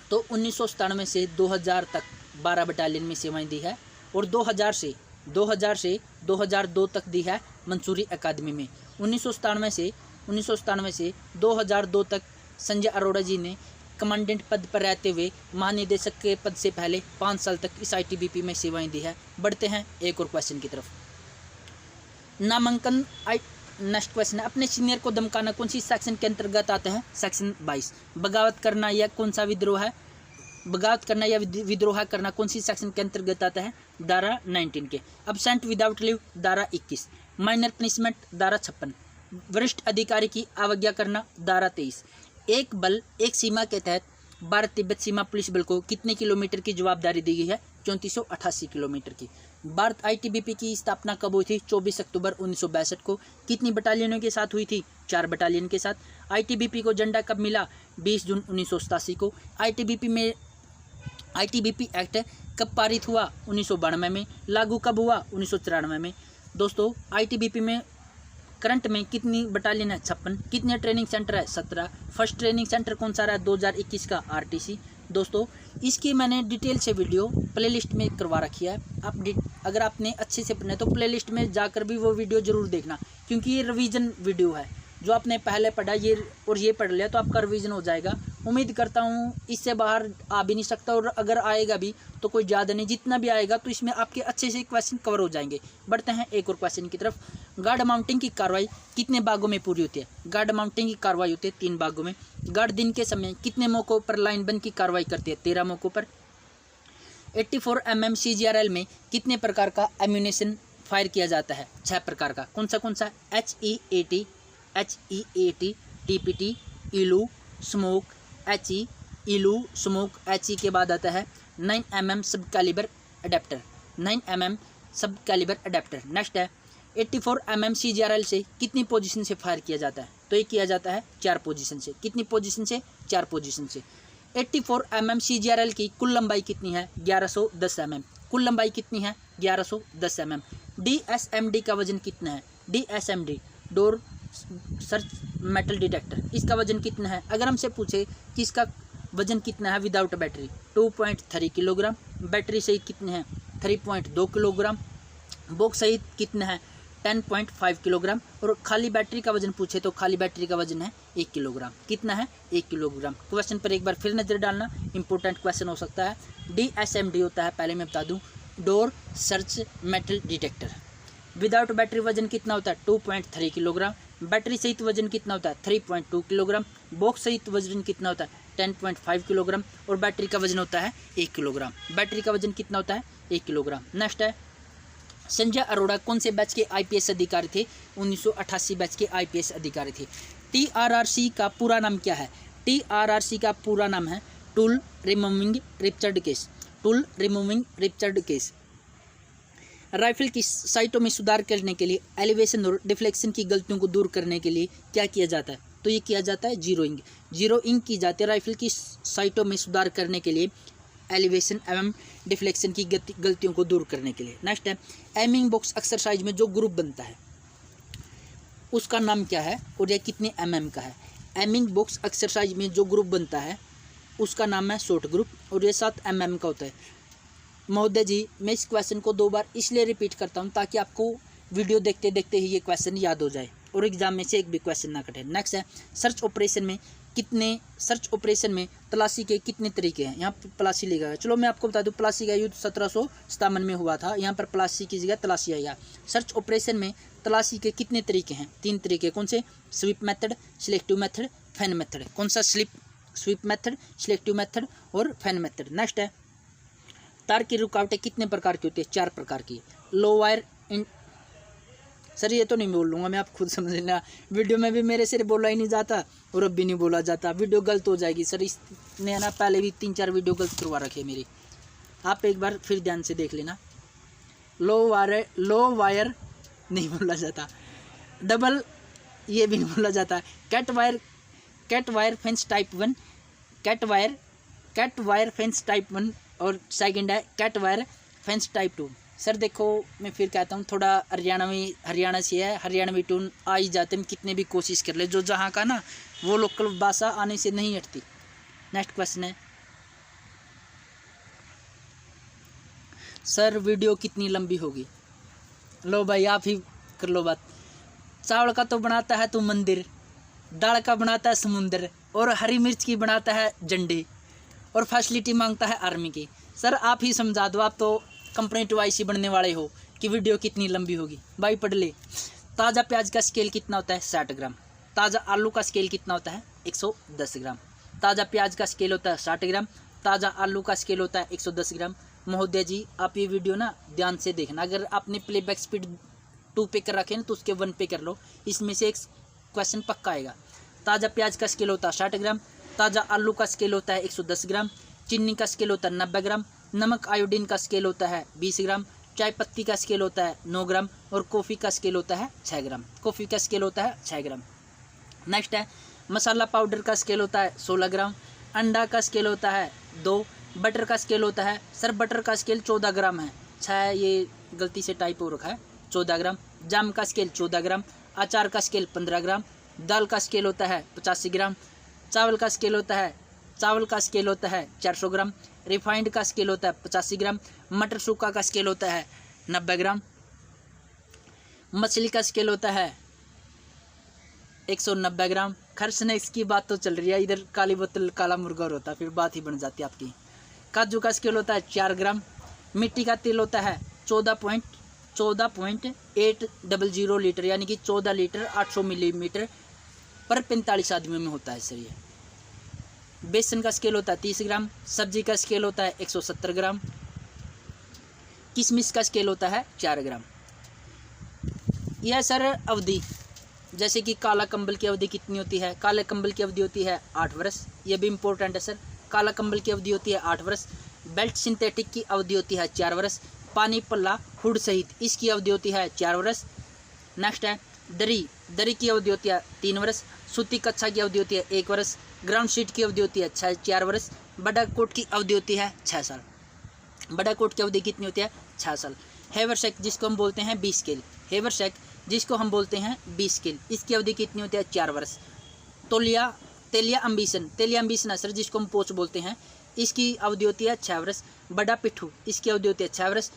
तो 1997 से 2000 तक 12 बटालियन में सेवाएं दी है। और 2000 से 2002 तक दी है मंसूरी अकादमी में। 1997 से 2002 तक संजय अरोड़ा जी ने कमांडेंट पद पर रहते हुए महानिदेशक के पद से पहले 5 साल तक इस ITBP में सेवाएं दी है। बढ़ते हैं एक और क्वेश्चन की तरफ। नामांकन नेक्स्ट क्वेश्चन है, अपने सीनियर को धमकाना कौन सी सेक्शन के अंतर्गत आता है? सेक्शन 22। बगावत करना या कौन सा विद्रोह है? बगावत करना या विद्रोह करना कौन सी सेक्शन के अंतर्गत आता है? धारा 19 के। अब्सेंट विदाउट लीव धारा 21। माइनर पनिशमेंट धारा 56। वरिष्ठ अधिकारी की अवज्ञा करना धारा 23। एक बल एक सीमा के तहत भारत तिब्बत सीमा पुलिस बल को कितने किलोमीटर की जवाबदारी दी गई है? 3488 किलोमीटर की। भारत ITBP की स्थापना कब हुई थी? 24 अक्टूबर 1962 को। कितनी बटालियनों के साथ हुई थी? 4 बटालियन के साथ। ITBP को झंडा कब मिला? 20 जून 1987 को। ITBP एक्ट कब पारित हुआ? 1992 में। लागू कब हुआ? 1994 में। दोस्तों ITBP में करंट में कितनी बटालियन है? 56। कितने ट्रेनिंग सेंटर है? 17। फर्स्ट ट्रेनिंग सेंटर कौन सा रहा है? 2021 का RTC। दोस्तों इसकी मैंने डिटेल से वीडियो प्लेलिस्ट में करवा रखी है। आप अगर आपने अच्छे से पढ़ना है तो प्लेलिस्ट में जाकर भी वो वीडियो ज़रूर देखना, क्योंकि ये रिवीजन वीडियो है। जो आपने पहले पढ़ा ये और ये पढ़ लिया तो आपका रिवीजन हो जाएगा। उम्मीद करता हूँ इससे बाहर आ भी नहीं सकता, और अगर आएगा भी तो कोई ज़्यादा नहीं, जितना भी आएगा तो इसमें आपके अच्छे से क्वेश्चन कवर हो जाएंगे। बढ़ते हैं एक और क्वेश्चन की तरफ। गार्ड माउंटिंग की कार्रवाई कितने भागों में पूरी होती है? गार्ड माउंटिंग की कार्रवाई होती है 3 भागों में। गार्ड दिन के समय कितने मौकों पर लाइन बंद की कार्रवाई करती है? 13 मौकों पर। 84 mm CGRL में कितने प्रकार का एम्यूनेशन फायर किया जाता है? 6 प्रकार का। कौन सा? HEAT, TPT, इलू, स्मोक, HE, इलू, स्मोक, HE के बाद आता है 9 mm सब कैलिबर अडेप्टर। 9 mm सब कैलिबर अडेप्टर। नेक्स्ट है 84 mm CGRL से कितनी पोजीशन से फायर किया जाता है? तो ये किया जाता है 4 पोजीशन से। कितनी पोजीशन से? 4 पोजीशन से। 84 mm CGRL की कुल लंबाई कितनी है? 1110 mm। कुल लंबाई कितनी है? 1110 mm। DSMD का वजन कितना है? DSMD door search metal detector, इसका वजन कितना है? अगर हमसे पूछे कि इसका वजन कितना है विदाउट बैटरी, 2.3 किलोग्राम। बैटरी सहित कितने हैं? 3.2 किलोग्राम। बॉक्स सहित कितना है? 10.5 किलोग्राम। और खाली बैटरी का वजन पूछे तो खाली बैटरी का वजन है 1 किलोग्राम। कितना है? 1 किलोग्राम। क्वेश्चन पर एक बार फिर नज़र डालना, इंपॉर्टेंट क्वेश्चन हो सकता है। DSMD होता है, पहले मैं बता दूं, door search metal detector. Without battery वजन कितना होता है? 2.3 किलोग्राम। बैटरी सहित वजन कितना होता है? 3.2 किलोग्राम। बॉक्स सहित वजन कितना होता है? 10.5 किलोग्राम। और बैटरी का वजन होता है 1 किलोग्राम। बैटरी का वजन कितना होता है? 1 किलोग्राम। नेक्स्ट है संजय अरोड़ा कौन से बैच के IPS अधिकारी थे? 1988 बैच के IPS अधिकारी थे। TRRC का पूरा नाम क्या है? TRRC का पूरा नाम है tool removing ruptured case. Tool removing ruptured case. Rifle की साइटों में सुधार करने के लिए एलिवेशन और डिफ्लेक्शन की गलतियों को दूर करने के लिए क्या किया जाता है? तो ये किया जाता है जीरोइंग। जीरोइंग की जाती है राइफल की साइटों में सुधार करने के लिए एलिवेशन एवं डिफ्लेक्शन की गलतियों को दूर करने के लिए। नेक्स्ट है एमिंग बॉक्स एक्सरसाइज में जो ग्रुप बनता है उसका नाम क्या है और यह कितने mm का है। एमिंग बॉक्स एक्सरसाइज में जो ग्रुप बनता है उसका नाम है शॉर्ट ग्रुप और ये 7 mm का होता है। महोदय जी मैं इस क्वेश्चन को 2 बार इसलिए रिपीट करता हूँ ताकि आपको वीडियो देखते देखते ही ये क्वेश्चन याद हो जाए और एग्जाम में से एक भी क्वेश्चन ना कटे। नेक्स्ट है सर्च ऑपरेशन में तलाशी के कितने तरीके हैं। यहाँ पर तलाशी लिखा है, चलो मैं आपको बता दूँ तलाशी का युद्ध 1757 में हुआ था, यहाँ पर तलाशी की जगह तलाशी आएगा। सर्च ऑपरेशन में तलाशी के कितने तरीके हैं, 3 तरीके। कौन से? Sweep method, selective method, fan method. कौन सा? स्वीप मेथड, सिलेक्टिव मेथड और फैन मेथड। नेक्स्ट है तार की रुकावटें कितने प्रकार की होती है, 4 प्रकार की। लो वायर सर ये तो नहीं बोल लूँगा मैं, आप खुद समझ लेना, वीडियो में भी मेरे से बोला ही नहीं जाता और अब भी नहीं बोला जाता, वीडियो गलत हो जाएगी सर। इसने ना पहले भी 3-4 वीडियो गलत करवा रखे मेरी, आप एक बार फिर ध्यान से देख लेना। लो वायर नहीं बोला जाता, डबल ये भी नहीं बोला जाता। Cat wire fence type 1, cat wire fence type 1 और सेकंड है cat wire fence type 2। Sir देखो मैं फिर कहता हूँ थोड़ा हरियाणा से है, हरियाणवी टून आ ही जाते हैं, कितने भी कोशिश कर ले, जो जहाँ का ना वो लोकल भाषा आने से नहीं हटती। नेक्स्ट क्वेश्चन है सर वीडियो कितनी लंबी होगी। लो भाई आप ही कर लो बात। चावल का तो बनाता है तू मंदिर, दाल का बनाता है समुंदर और हरी मिर्च की बनाता है झंडे और फैसिलिटी मांगता है आर्मी की। सर आप ही समझा दो, आप तो कंपनी टू आईसी बनने वाले हो कि वीडियो कितनी लंबी होगी। भाई पढ़ ले। ताज़ा प्याज का स्केल कितना होता है, 60 ग्राम। ताज़ा आलू का स्केल कितना होता है, 110 ग्राम। ताज़ा प्याज का स्केल होता है 60 ग्राम, ताज़ा आलू का स्केल होता है 110 ग्राम। महोदय जी आप ये वीडियो ना ध्यान से देखना, अगर आपने प्लेबैक स्पीड 2 पे कर रखे ना तो उसके 1 पे कर लो, इसमें से एक क्वेश्चन पक्का आएगा। ताज़ा प्याज का स्केल होता है 60 ग्राम, ताज़ा आलू का स्केल होता है 110 ग्राम, चीनी का स्केल होता है 90 ग्राम, नमक आयोडीन का स्केल होता है 20 ग्राम, चाय पत्ती का स्केल होता है 9 ग्राम और कॉफ़ी का स्केल होता है 6 ग्राम। कॉफ़ी का स्केल होता है 6 ग्राम। नेक्स्ट है मसाला पाउडर का स्केल होता है 16 ग्राम, अंडा का स्केल होता है 2, बटर का स्केल होता है, सर बटर का स्केल 14 ग्राम है, 6 ये गलती से टाइप हो रखा है, 14 ग्राम। जाम का स्केल 14 ग्राम, अचार का स्केल 15 ग्राम, दाल का स्केल होता है 85 ग्राम, चावल का स्केल होता है 400 ग्राम, रिफाइंड का स्केल होता है 85 ग्राम, मटर सूखा का स्केल होता है 90 ग्राम, मछली का स्केल होता है 190 ग्राम। खर्च ने इसकी बात तो चल रही है, इधर काली बोतल काला मुर्गा और होता है, फिर बात ही बन जाती है आपकी। काजू का स्केल होता है 4 ग्राम, मिट्टी का तेल होता है 14.800 लीटर यानी कि 14 लीटर 800 मिलीमीटर पर 45 आदमियों में होता है सर ये। बेसन का स्केल होता है 30 ग्राम, सब्जी का स्केल होता है 170 ग्राम, किशमिश का स्केल होता है 4 ग्राम। यह सर अवधि, जैसे कि काला कंबल की अवधि कितनी होती है, काले कंबल की अवधि होती है 8 वर्ष, यह भी इम्पोर्टेंट है सर। काला कंबल की अवधि होती है 8 वर्ष, बेल्ट सिंथेटिक की अवधि होती है 4 वर्ष, पानी पल्ला हुड सहित इसकी अवधि होती है 4 वर्ष। नेक्स्ट है दरी की अवधि होती है 3 वर्ष, सूती कच्छा की अवधि होती है 1 वर्ष, ग्राउंड शीट की अवधि होती है 4 वर्ष, बड़ा कोट की अवधि होती है 6 साल। बड़ा कोट की अवधि कितनी होती है, 6 साल। हेवरशेक जिसको हम बोलते हैं 20 स्केल, हेवरशेक जिसको हम बोलते हैं 20 स्केल, इसकी अवधि कितनी होती है, 4 वर्ष। तेलिया अम्बिशन है सर जिसको हम पोच बोलते हैं, इसकी अवधि होती है 6 वर्ष। बड़ा पिट्ठू इसकी अवधि होती है 6 वर्ष।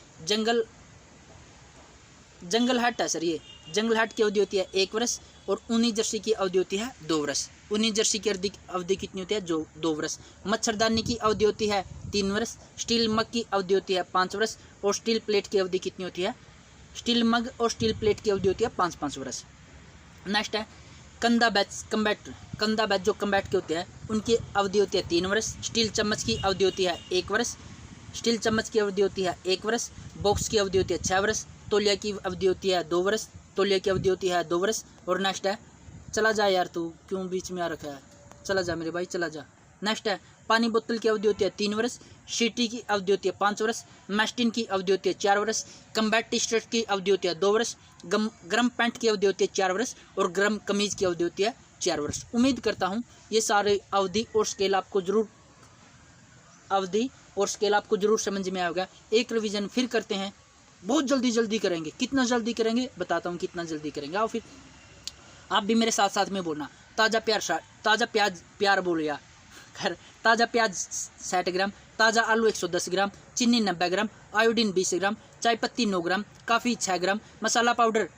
जंगल हट है सर ये, जंगल हट की अवधि होती है 1 वर्ष और ऊनी जर्सी की अवधि होती है 2 वर्ष। ऊनी जर्सी की अवधि कितनी होती है, 2 वर्ष। मच्छरदानी की अवधि होती है 3 वर्ष। स्टील मग की अवधि होती है 5 वर्ष और स्टील प्लेट की अवधि कितनी होती है, स्टील मग और स्टील प्लेट की अवधि होती है 5-5 वर्ष। नेक्स्ट है कंधा बैच जो कम्बैट के होते हैं उनकी अवधि होती है 3 वर्ष। स्टील चम्मच की अवधि होती है 1 वर्ष, स्टील चम्मच की अवधि होती है 1 वर्ष। बॉक्स की अवधि होती है 6 वर्ष। तौलिया की अवधि होती है 2 वर्ष, तौलिया की अवधि होती है 2 वर्ष। और नेक्स्ट है, चला जा यार तू क्यों बीच में आ रखा है, चला जा मेरे भाई चला जा। नेक्स्ट है पानी बोतल की अवधि होती है 3 वर्ष। शीटी की अवधि होती है 5 वर्ष। मैस्टिन की अवधि होती है 4 वर्ष। कम्बैट टी शर्ट की अवधि होती है 2 वर्ष। गर्म पैंट की अवधि होती है 4 वर्ष और गर्म कमीज की अवधि होती है 4 वर्ष। उम्मीद करता हूँ ये सारे अवधि और स्केल आपको जरूर अवधि और स्केल आपको जरूर समझ में आएगा। एक रिवीजन फिर करते हैं, बहुत जल्दी करेंगे। कितना जल्दी करेंगे बताता हूँ, कितना जल्दी करेंगे। आओ फिर आप भी मेरे साथ साथ में बोलना। ताज़ा प्याज प्यार बोलिया खैर। ताज़ा प्याज 60 ग्राम, ताज़ा आलू 110 ग्राम, चीनी 90 ग्राम, आयोडीन 20 ग्राम, चाय पत्ती 9 ग्राम, काफ़ी 6 ग्राम, मसाला पाउडर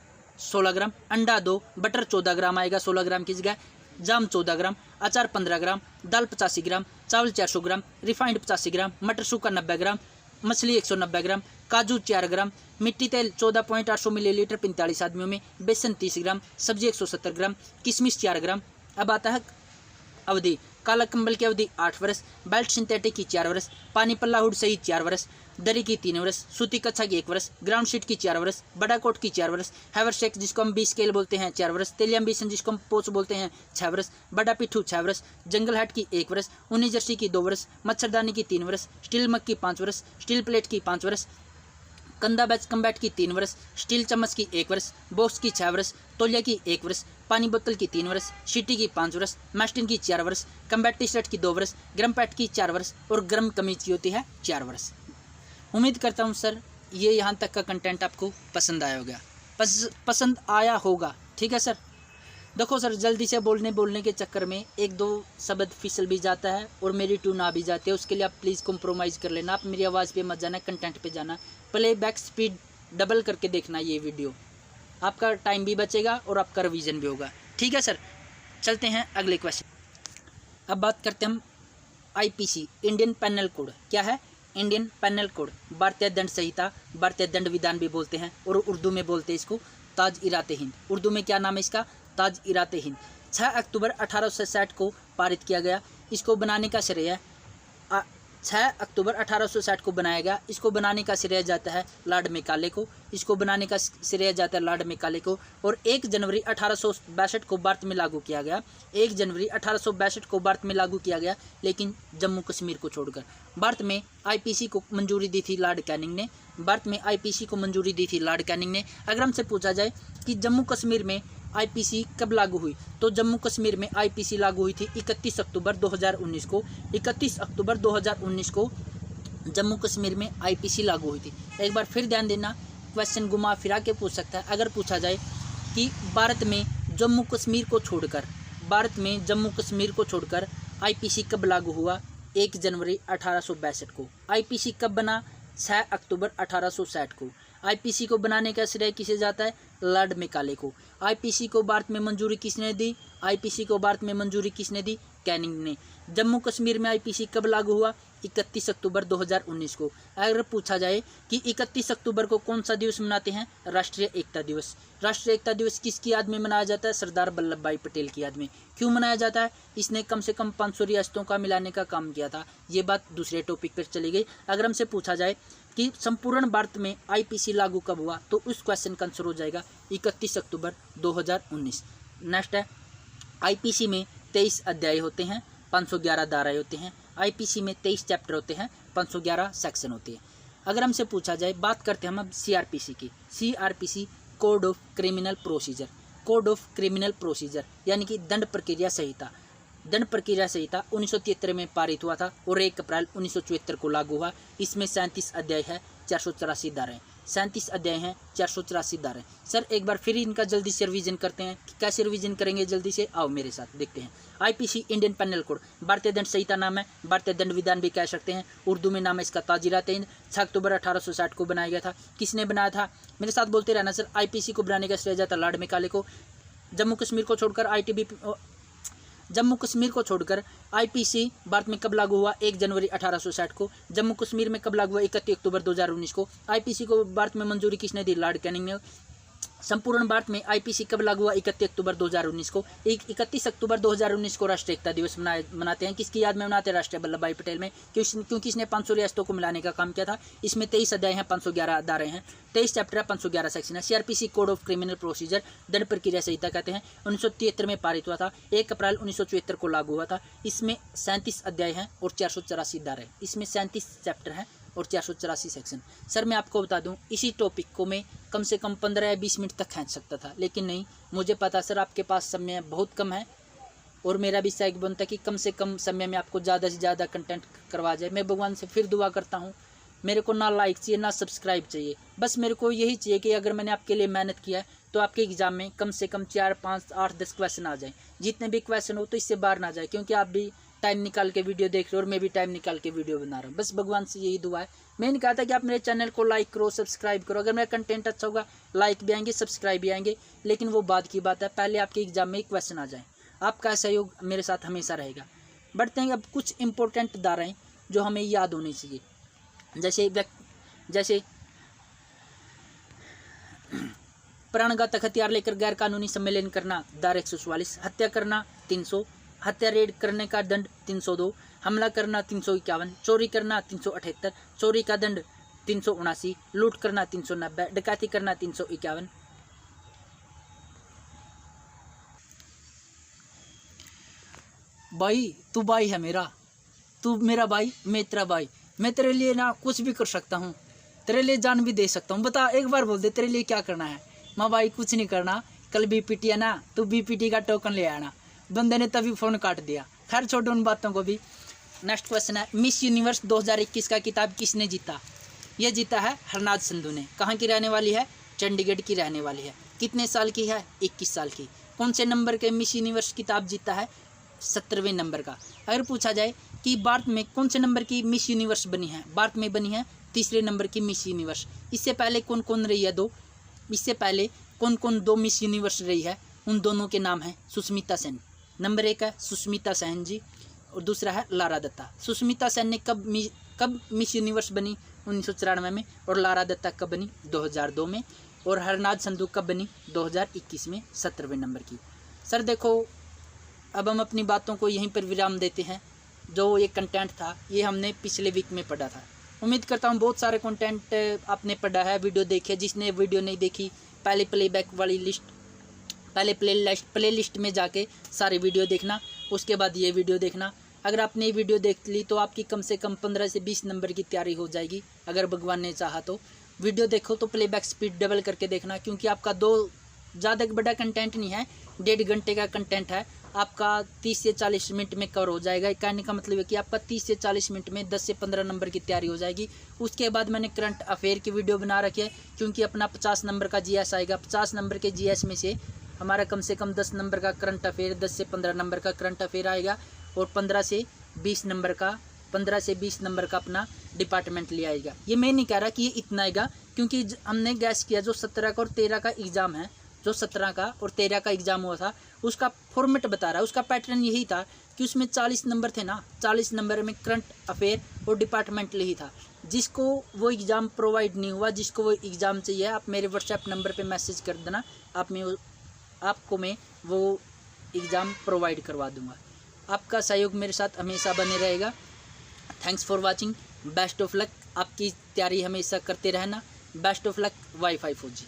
16 ग्राम, अंडा 2, बटर 14 ग्राम आएगा 16 ग्राम की जगह, जाम 14 ग्राम, अचार 15 ग्राम, दाल 85 ग्राम, चावल 400 ग्राम, रिफाइंड 85 ग्राम, मटर सूखा 90 ग्राम, मछली 190 ग्राम, काजू 4 ग्राम, मिट्टी तेल 14.800 मिलीलीटर 45 आदमियों में, बेसन 30 ग्राम, सब्जी 170 ग्राम, किशमिश 4 ग्राम। अब आता है अवधि। काला कंबल की अवधि 8 वर्ष, बेल्ट सिंथेटिक की 4 वर्ष, पानी पल्ला हुड सहित 4 वर्ष, दरी की 3 वर्ष, सूती कच्छा की 1 वर्ष, ग्राउंड शीट की 4 वर्ष, बड़ा कोट की 4 वर्ष, हैवरसेक जिसको हम 20 स्केल बोलते हैं 4 वर्ष, तेलियम बीसन जिसको हम पोच बोलते हैं 6 वर्ष, बड़ा पिट्ठू 6 वर्ष, जंगल हैट की 1 वर्ष, ऊनी जर्सी की 2 वर्ष, मच्छरदानी की 3 वर्ष, स्टील मग की 5 वर्ष, स्टील प्लेट की 5 वर्ष, कंदा बैच कम्बैट की 3 वर्ष, स्टील चम्मच की 1 वर्ष, बॉक्स की 6 वर्ष, तौलिया की 1 वर्ष, पानी बोतल की 3 वर्ष, शीटी की 5 वर्ष, मैस्टिन की 4 वर्ष, कम्बैट टी शर्ट की 2 वर्ष, गर्म पैट की 4 वर्ष और गर्म कमीज की होती है 4 वर्ष। उम्मीद करता हूँ सर ये यहाँ तक का कंटेंट आपको पसंद आया होगा, पसंद आया होगा। ठीक है सर। देखो सर, जल्दी से बोलने के चक्कर में 1-2 शब्द फिसल भी जाता है और मेरी ट्यून आ भी जाती है। उसके लिए आप प्लीज़ कॉम्प्रोमाइज़ कर लेना। आप मेरी आवाज़ पे मत जाना, कंटेंट पे जाना। प्लेबैक स्पीड डबल करके देखना ये वीडियो, आपका टाइम भी बचेगा और आपका रिवीजन भी होगा। ठीक है सर। चलते हैं अगले क्वेश्चन। अब बात करते हैं हम IPC, इंडियन पैनल कोड। क्या है? इंडियन पैनल कोड, भारतीय दंड संहिता, भारतीय दंड विधान भी बोलते हैं और उर्दू में बोलते हैं इसको ताज-ए-हिंद। उर्दू में क्या नाम है इसका? ताज-ए-हिंद। 6 अक्टूबर 1860 को पारित किया गया। इसको बनाने का श्रेय 6 अक्टूबर 1860 को बनाया गया। इसको बनाने का श्रेय जाता है लॉर्ड मेकाले को। इसको बनाने का श्रेय जाता है लॉर्ड मेकाले को। और 1 जनवरी 1862 को भारत में लागू किया गया। 1 जनवरी 1862 को भारत में लागू किया गया, लेकिन जम्मू कश्मीर को छोड़कर। भारत में IPC को मंजूरी दी थी लॉर्ड कैनिंग ने। भारत में IPC को मंजूरी दी थी लॉर्ड कैनिंग ने। अगर हमसे पूछा जाए कि जम्मू कश्मीर में IPC कब लागू हुई, तो जम्मू कश्मीर में IPC लागू हुई थी 31 अक्टूबर 2019 को। 31 अक्टूबर 2019 को जम्मू कश्मीर में IPC लागू हुई थी। एक बार फिर ध्यान देना, क्वेश्चन घुमा फिरा के पूछ सकता है। अगर पूछा जाए कि भारत में जम्मू कश्मीर को छोड़कर IPC कब लागू हुआ, 1 जनवरी 1862 को। IPC कब बना? 6 अक्टूबर 1860 को। IPC को बनाने का श्रेय किसे जाता है? लॉर्ड मेकाले को। IPC को भारत में मंजूरी किसने दी? IPC को भारत में मंजूरी किसने दी? कैनिंग ने। जम्मू कश्मीर में IPC कब लागू हुआ? 31 अक्टूबर 2019 को। अगर पूछा जाए कि 31 अक्टूबर को कौन सा दिवस मनाते हैं? राष्ट्रीय एकता दिवस। राष्ट्रीय एकता दिवस किसकी याद में मनाया जाता है? सरदार वल्लभ भाई पटेल की याद में। क्यों मनाया जाता है? इसने कम से कम 500 रियासतों का मिलाने का काम किया था। ये बात दूसरे टॉपिक पर चली गई। अगर हमसे पूछा जाए कि संपूर्ण भारत में IPC लागू कब हुआ, तो उस क्वेश्चन का आंसर हो जाएगा 31 अक्टूबर 2019। नेक्स्ट है, IPC में 23 अध्याय होते हैं, 511 धाराएं होते हैं। IPC में 23 चैप्टर होते हैं, 511 सेक्शन होते हैं। अगर हमसे पूछा जाए, बात करते हैं हम अब CRPC की। CRPC code of criminal procedure. Code of criminal procedure यानी कि दंड प्रक्रिया संहिता। दंड प्रक्रिया संहिता 1973 में पारित हुआ था और 1 अप्रैल 1974 को लागू हुआ। इसमें 37 अध्याय है, 484 धाराएं। 37 अध्याय हैं, 484 धाराएं। सर एक बार फिर इनका जल्दी से रिवीजन करते हैं। कैसे रिवीजन करेंगे जल्दी से? आओ मेरे साथ देखते हैं। IPC इंडियन पैनल कोड, भारतीय दंड संहिता नाम है, भारतीय दंड विधान भी कह सकते हैं। उर्दू में नाम है इसका ताज-ए-हिंद। 6 अक्टूबर 1860 को बनाया गया था। किसने बनाया था? मेरे साथ बोलते रहना सर। IPC को बनाने का श्रेय जाता लॉर्ड मेकाले को। जम्मू कश्मीर को छोड़कर IPC भारत में कब लागू हुआ? 1 जनवरी 1860 को। जम्मू कश्मीर में कब लागू हुआ? 31 अक्टूबर 2019 को। IPC को भारत में मंजूरी किसने दी? लॉर्ड कैनिंग ने। संपूर्ण भारत में IPC कब लागू हुआ? 31 अक्टूबर 2019 को। 31 अक्टूबर 2019 को राष्ट्रीय एकता दिवस मनाते हैं। किसकी याद में मनाते हैं? राष्ट्रीय वल्लभ भाई पटेल में। क्योंकि इसने 500 रियासतों को मिलाने का काम किया था। इसमें 23 अध्याय हैं, 511 धाराएं हैं, 23 चैप्टर है, 511 सेक्शन है। CRPC code of criminal procedure दंड प्रक्रिया संहिता कहते हैं। 1973 में पारित हुआ था, 1 अप्रैल 1974 को लागू हुआ था। इसमें 37 अध्याय हैं और 484 धाराएं। इसमें 37 चैप्टर हैं और 484 सेक्शन। सर मैं आपको बता दूं, इसी टॉपिक को मैं कम से कम 15 या 20 मिनट तक खींच सकता था, लेकिन नहीं, मुझे पता सर आपके पास समय बहुत कम है और मेरा भी सहयोग बनता है कि कम से कम समय में आपको ज़्यादा से ज़्यादा कंटेंट करवा जाए। मैं भगवान से फिर दुआ करता हूँ, मेरे को ना लाइक चाहिए ना सब्सक्राइब चाहिए, बस मेरे को यही चाहिए कि अगर मैंने आपके लिए मेहनत किया है तो आपके एग्ज़ाम में कम से कम 4, 5, 8, 10 क्वेश्चन आ जाए। जितने भी क्वेश्चन हो तो इससे बाहर ना जाए, क्योंकि आप भी टाइम निकाल के वीडियो देख रहे हो और मैं भी टाइम निकाल के वीडियो बना रहा हूँ। बस भगवान से यही दुआ है। मैंने कहा था कि आप मेरे चैनल को लाइक करो, सब्सक्राइब करो। अगर मेरा कंटेंट अच्छा होगा लाइक भी आएंगे, सब्सक्राइब भी आएंगे, लेकिन वो बाद की बात है, पहले आपके एग्ज़ाम में एक क्वेश्चन आ जाए। आपका सहयोग मेरे साथ हमेशा रहेगा। बढ़ते हैं अब कुछ इंपॉर्टेंट धाराएँ जो हमें याद होनी चाहिए। जैसे प्राणघातक हथियार लेकर गैर कानूनी सम्मेलन करना, धारा 144, हत्या करना 300, हत्या रेड करने का दंड 302, हमला करना 351, चोरी करना 378, चोरी का दंड 379, लूट करना 390, डकैती करना 351। भाई तू भाई है मेरा, तू मेरा भाई, मैं तेरा भाई। मैं तेरे लिए ना कुछ भी कर सकता हूँ, तेरे लिए जान भी दे सकता हूँ। बता एक बार बोल दे तेरे लिए क्या करना है। माँ भाई कुछ नहीं करना, कल बीपीटी है ना, तू बीपीटी का टोकन ले आना। बंदे ने तभी फ़ोन काट दिया। खैर छोड़ो उन बातों को भी। नेक्स्ट क्वेश्चन है, मिस यूनिवर्स 2021 का किताब किसने जीता? ये जीता है हरनाज संधू ने। कहाँ की रहने वाली है? चंडीगढ़ की रहने वाली है। कितने साल की है? 21 साल की। कौन से नंबर के मिस यूनिवर्स किताब जीता है? 17वें नंबर का। अगर पूछा जाए कि भारत में कौन से नंबर की मिस यूनिवर्स बनी है? भारत में बनी है 3रे नंबर की मिस यूनिवर्स। इससे पहले कौन कौन रही है? 2। इससे पहले कौन कौन 2 मिस यूनिवर्स रही है? उन दोनों के नाम हैं सुष्मिता सेन। नंबर 1 है सुष्मिता सेन जी और दूसरा है लारा दत्ता। सुष्मिता सेन ने कब मिस यूनिवर्स बनी? 1994 में। और लारा दत्ता कब बनी? 2002 में। और हरनाज संधू कब बनी? 2021 में, 17वें नंबर की। सर देखो, अब हम अपनी बातों को यहीं पर विराम देते हैं। जो ये कंटेंट था ये हमने पिछले वीक में पढ़ा था। उम्मीद करता हूँ बहुत सारे कंटेंट आपने पढ़ा है, वीडियो देखी है। जिसने वीडियो नहीं देखी, पहले प्लेबैक वाली लिस्ट, पहले प्ले लिस्ट में जाके सारे वीडियो देखना, उसके बाद ये वीडियो देखना। अगर आपने ये वीडियो देख ली तो आपकी कम से कम 15 से 20 नंबर की तैयारी हो जाएगी, अगर भगवान ने चाहा तो। वीडियो देखो तो प्लेबैक स्पीड डबल करके देखना, क्योंकि आपका ज़्यादा बड़ा कंटेंट नहीं है, 1.5 घंटे का कंटेंट है। आपका 30 से 40 मिनट में कवर हो जाएगा। कहने का मतलब है कि आपका 30 से 40 मिनट में 10 से 15 नंबर की तैयारी हो जाएगी। उसके बाद मैंने करंट अफेयर की वीडियो बना रखी है, क्योंकि अपना 50 नंबर का जीएस आएगा। 50 नंबर के जीएस में से हमारा कम से कम 10 नंबर का करंट अफेयर, 10 से 15 नंबर का करंट अफेयर आएगा, और 15 से 20 नंबर का अपना डिपार्टमेंट ले आएगा। ये मैं नहीं कह रहा कि ये इतना आएगा, क्योंकि हमने गैस किया जो 17 का और 13 का एग्ज़ाम है, जो 17 का और 13 का एग्ज़ाम हुआ था, उसका फॉर्मेट बता रहा है। उसका पैटर्न यही था कि उसमें 40 नंबर थे ना, 40 नंबर में करंट अफेयर और डिपार्टमेंट ही था। जिसको वो एग्ज़ाम प्रोवाइड नहीं हुआ, जिसको वो एग्ज़ाम चाहिए, आप मेरे व्हाट्सएप नंबर पे मैसेज कर देना, आपको मैं वो एग्ज़ाम प्रोवाइड करवा दूँगा। आपका सहयोग मेरे साथ हमेशा बने रहेगा। Thanks for watching, best of luck. आपकी तैयारी हमेशा करते रहना। Best of luck. Wifi 4G।